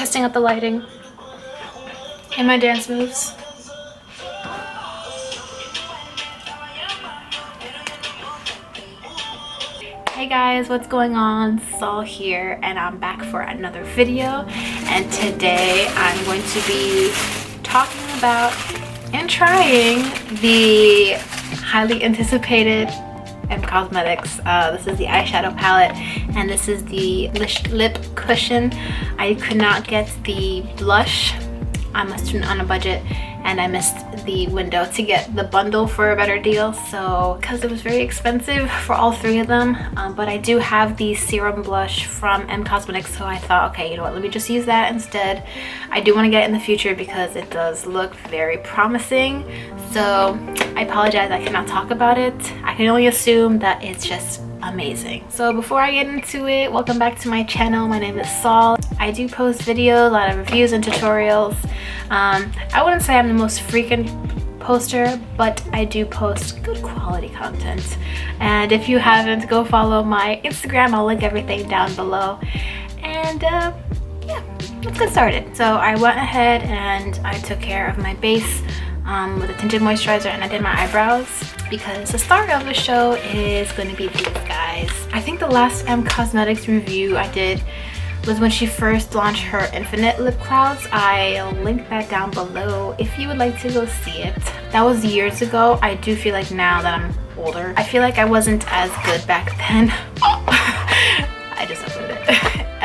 testing out the lighting and my dance moves. Hey guys, what's going on? Sol here, and I'm back for another video. And today I'm going to be talking about and trying the highly anticipated Cosmetics. This is the eyeshadow palette, and this is the lip cushion. I could not get the blush. I'm a student on a budget, and I missed the window to get the bundle for a better deal, so because it was very expensive for all three of them. But I do have the serum blush from Cosmetics, so I thought, okay, you know what, let me just use that instead. I do want to get it in the future because it does look very promising, so I apologize I cannot talk about it. I can only assume that it's just amazing. So before I get into it, welcome back to my channel. My name is Sol. I do post videos, a lot of reviews and tutorials. I wouldn't say I'm the most frequent poster, but I do post good quality content. And if you haven't, go follow my Instagram. I'll link everything down below. And yeah, let's get started. So I went ahead and I took care of my base with a tinted moisturizer, and I did my eyebrows because the star of the show is going to be these guys. I think the last Cosmetics review I did was when she first launched her Infinite lip clouds. I'll link that down below if you would like to go see it. That was years ago. I do feel like now that I'm older, I feel like I wasn't as good back then. I just opened it.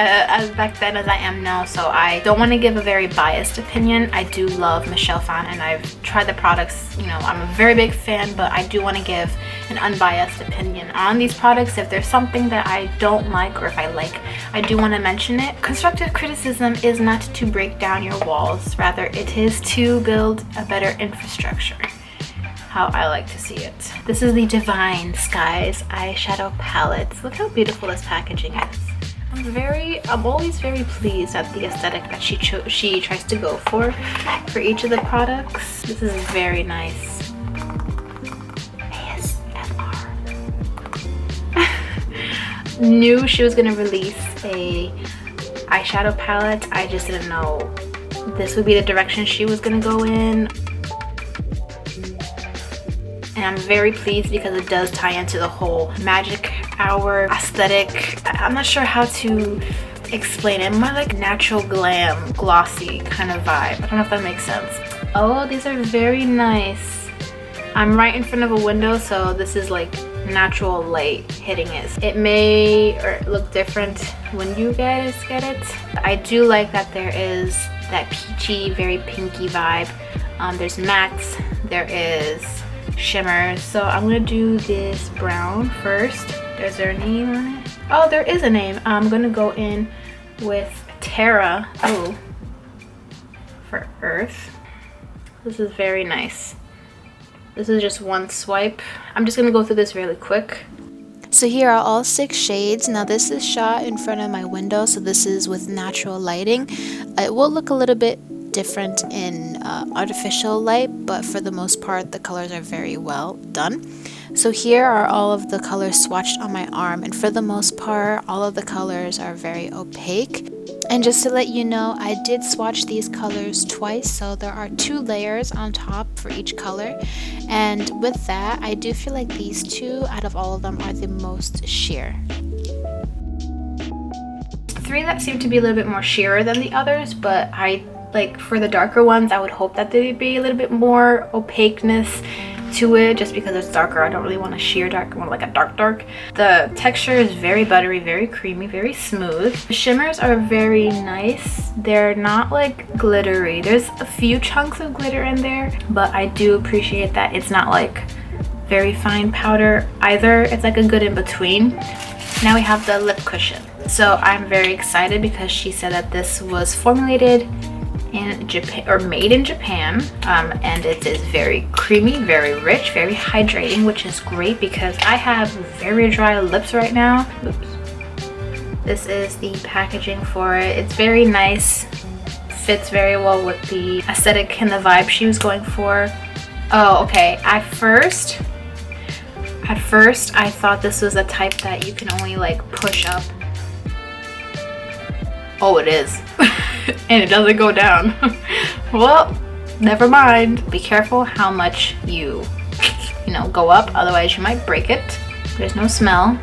As back then as I am now, so I don't want to give a very biased opinion. I do love Michelle Phan, and I've tried the products. You know, I'm a very big fan, but I do want to give an unbiased opinion on these products. If there's something that I don't like, or if I like, I do want to mention it. Constructive criticism is not to break down your walls, rather it is to build a better infrastructure. How I like to see it. This is the Divine Skies eyeshadow palette. Look how beautiful this packaging is. I'm always very pleased at the aesthetic that she tries to go for each of the products. This is very nice. ASMR. Knew she was gonna release a eyeshadow palette. I just didn't know this would be the direction she was gonna go in. And I'm very pleased because it does tie into the whole magic hour aesthetic. I'm not sure how to explain it. More like natural glam, glossy kind of vibe. I don't know if that makes sense. Oh, these are very nice. I'm right in front of a window, so this is like natural light hitting it. It may look different when you guys get it. I do like that there is that peachy, very pinky vibe. There's mattes, there is shimmers. So I'm gonna do this brown first. Is there a name on it? Oh, there is a name. I'm gonna go in with Terra. Oh, for Earth. This is very nice. This is just one swipe. I'm just gonna go through this really quick. So here are all 6 shades. Now this is shot in front of my window, so this is with natural lighting. It will look a little bit different in artificial light, but for the most part the colors are very well done. So here are all of the colors swatched on my arm, and for the most part all of the colors are very opaque. And just to let you know, I did swatch these colors twice, so there are 2 layers on top for each color, and with that I do feel like these 2 out of all of them are the most sheer. 3 that seem to be a little bit more sheerer than the others, but like for the darker ones I would hope that there'd be a little bit more opaqueness to it, just because it's darker. I don't really want a sheer dark, I want like a dark. The texture is very buttery, very creamy, very smooth. The shimmers are very nice. They're not like glittery. There's a few chunks of glitter in there, but I do appreciate that it's not like very fine powder either. It's like a good in between. Now we have the lip cushion. So I'm very excited because she said that this was formulated in Japan, or made in Japan, and it is very creamy, very rich, very hydrating, which is great because I have very dry lips right now. Oops. This is the packaging for it. It's very nice, fits very well with the aesthetic and the vibe she was going for. Oh, okay. At first I thought this was a type that you can only like push up Oh, it is. And it doesn't go down. Well, never mind. Be careful how much you know, go up, otherwise you might break it. There's no smell.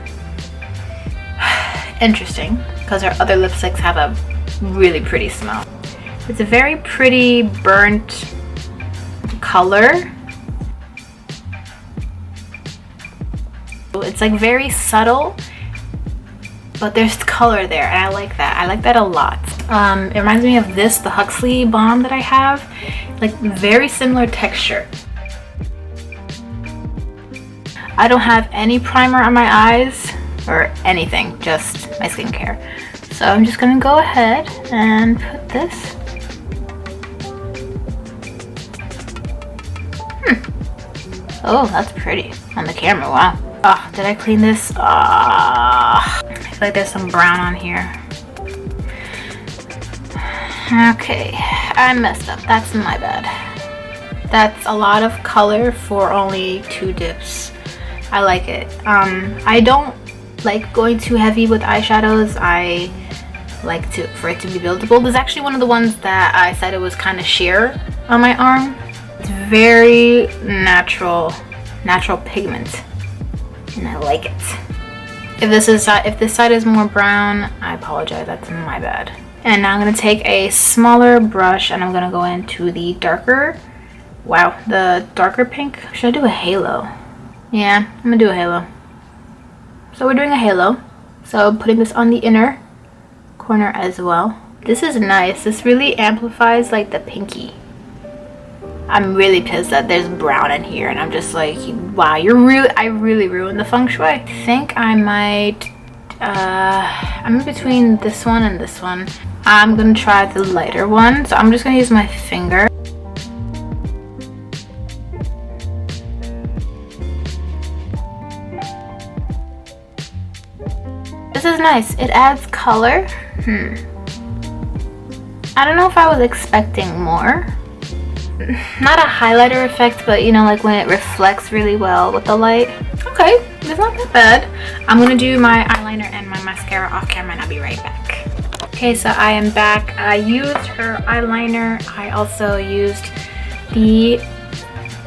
Interesting, because our other lipsticks have a really pretty smell. It's a very pretty burnt color. It's like very subtle, but there's color there, and I like that. I like that a lot. It reminds me of this, the Huxley balm that I have. Like, very similar texture. I don't have any primer on my eyes or anything, just my skincare. So I'm just gonna go ahead and put this. Oh, that's pretty on the camera. Wow. Oh, did I clean this? I feel like there's some brown on here. Okay, I messed up. That's my bad. That's a lot of color for only 2 dips. I like it. I don't like going too heavy with eyeshadows. I like for it to be buildable. This is actually one of the ones that I said it was kind of sheer on my arm. It's very natural pigment, and I like it. If this side is more brown, I apologize. That's my bad. And now I'm gonna take a smaller brush and I'm gonna go into the darker. Wow, the darker pink. Should I do a halo? Yeah, I'm gonna do a halo. So we're doing a halo. So I'm putting this on the inner corner as well. This is nice. This really amplifies like the pinky. I'm really pissed that there's brown in here, and I'm just like, wow, I really ruined the feng shui. I think I might, I'm in between this one and this one. I'm gonna try the lighter one. So I'm just gonna use my finger. This is nice. It adds color. I don't know if I was expecting more. Not a highlighter effect, but you know, like when it reflects really well with the light. Okay, it's not that bad. I'm gonna do my eyeliner and my mascara off camera, and I'll be right back. Okay, so I am back. I used her eyeliner. I also used the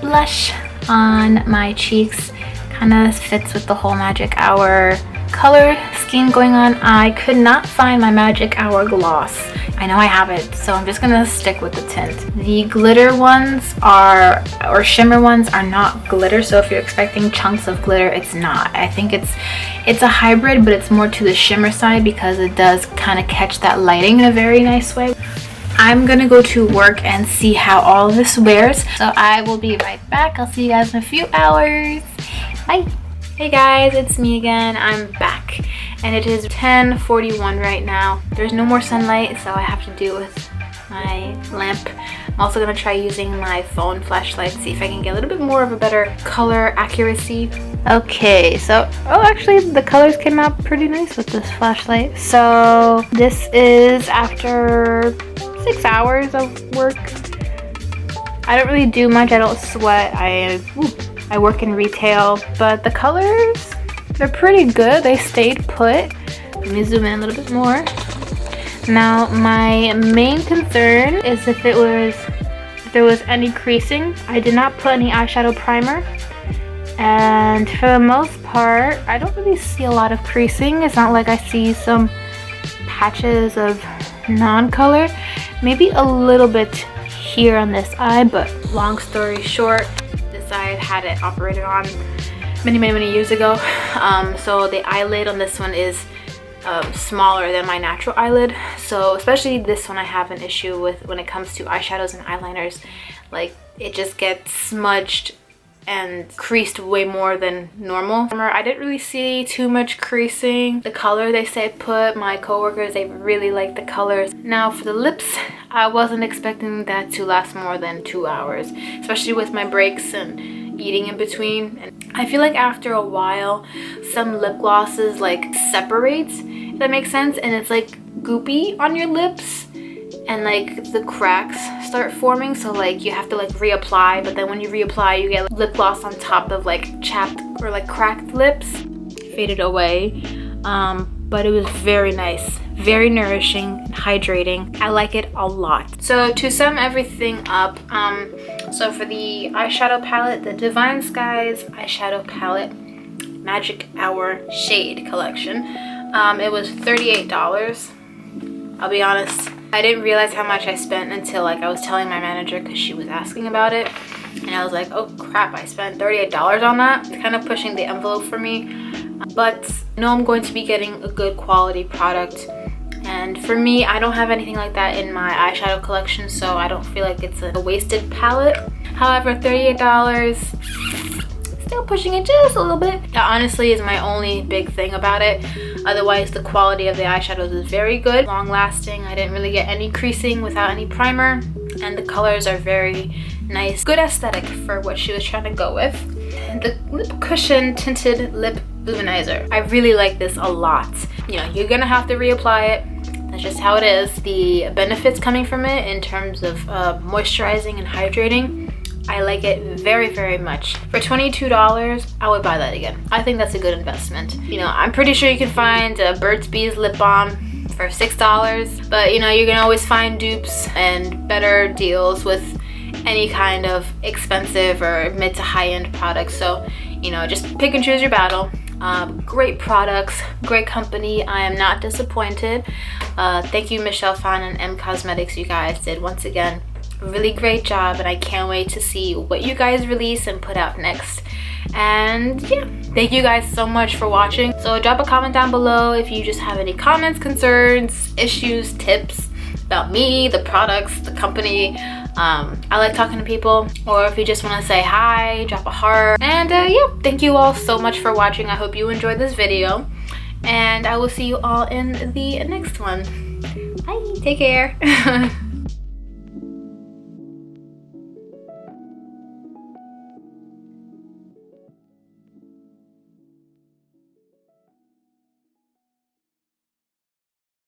blush on my cheeks. Kind of fits with the whole magic hour color scheme going on. I could not find my magic hour gloss. I know I have it, so I'm just gonna stick with the tint. The glitter ones or shimmer ones are not glitter, so if you're expecting chunks of glitter, it's not. I think it's a hybrid, but it's more to the shimmer side because it does kind of catch that lighting in a very nice way. I'm gonna go to work and see how all of this wears, so I will be right back. I'll see you guys in a few hours. Bye. Hey guys, it's me again. I'm back, and it is 10:41 right now. There's no more sunlight, so I have to do it with my lamp. I'm also gonna try using my phone flashlight, see if I can get a little bit more of a better color accuracy. Okay, so actually the colors came out pretty nice with this flashlight. So this is after 6 hours of work. I don't really do much. I don't sweat. I work in retail, but the colors, they're pretty good. They stayed put. Let me zoom in a little bit more. Now, my main concern is if there was any creasing. I did not put any eyeshadow primer, and for the most part, I don't really see a lot of creasing. It's not like I see some patches of non-color. Maybe a little bit here on this eye, but long story short, I had it operated on many years ago, so the eyelid on this one is smaller than my natural eyelid, so especially this one I have an issue with when it comes to eyeshadows and eyeliners. Like, it just gets smudged and creased way more than normal. I didn't really see too much creasing. The color they say put, my coworkers, they really like the colors. Now for the lips, I wasn't expecting that to last more than 2 hours, especially with my breaks and eating in between. And I feel like after a while, some lip glosses like separates, if that makes sense, and it's like goopy on your lips, and like the cracks start forming, so like you have to like reapply, but then when you reapply you get lip gloss on top of like chapped or like cracked lips. Faded away, but it was very nice, very nourishing and hydrating. I like it a lot. So to sum everything up, so for the eyeshadow palette, the Divine Skies eyeshadow palette Magic Hour Shade Collection, it was $38. I'll be honest, I didn't realize how much I spent until like I was telling my manager because she was asking about it. And I was like, oh crap, I spent $38 on that. It's kind of pushing the envelope for me. But I know I'm going to be getting a good quality product. And for me, I don't have anything like that in my eyeshadow collection, so I don't feel like it's a wasted palette. However, $38, still pushing it just a little bit. That honestly is my only big thing about it. Otherwise, the quality of the eyeshadows is very good, long lasting. I didn't really get any creasing without any primer, and the colors are very nice. Good aesthetic for what she was trying to go with. And the lip cushion tinted lip luminizer, I really like this a lot. You know, you're gonna have to reapply it. That's just how it is. The benefits coming from it in terms of moisturizing and hydrating, I like it very, very much. For $22, I would buy that again. I think that's a good investment. You know, I'm pretty sure you can find a Burt's Bees lip balm for $6, but you know, you can always find dupes and better deals with any kind of expensive or mid to high-end products. So, you know, just pick and choose your battle. Great products, great company. I am not disappointed. Thank you, Michelle Phan and M Cosmetics. You guys did once again a really great job, and I can't wait to see what you guys release and put out next. And yeah, thank you guys so much for watching. So drop a comment down below if you just have any comments, concerns, issues, tips about me, the products, the company. I like talking to people. Or if you just want to say hi, drop a heart. And yeah, thank you all so much for watching. I hope you enjoyed this video, and I will see you all in the next one. Bye, take care.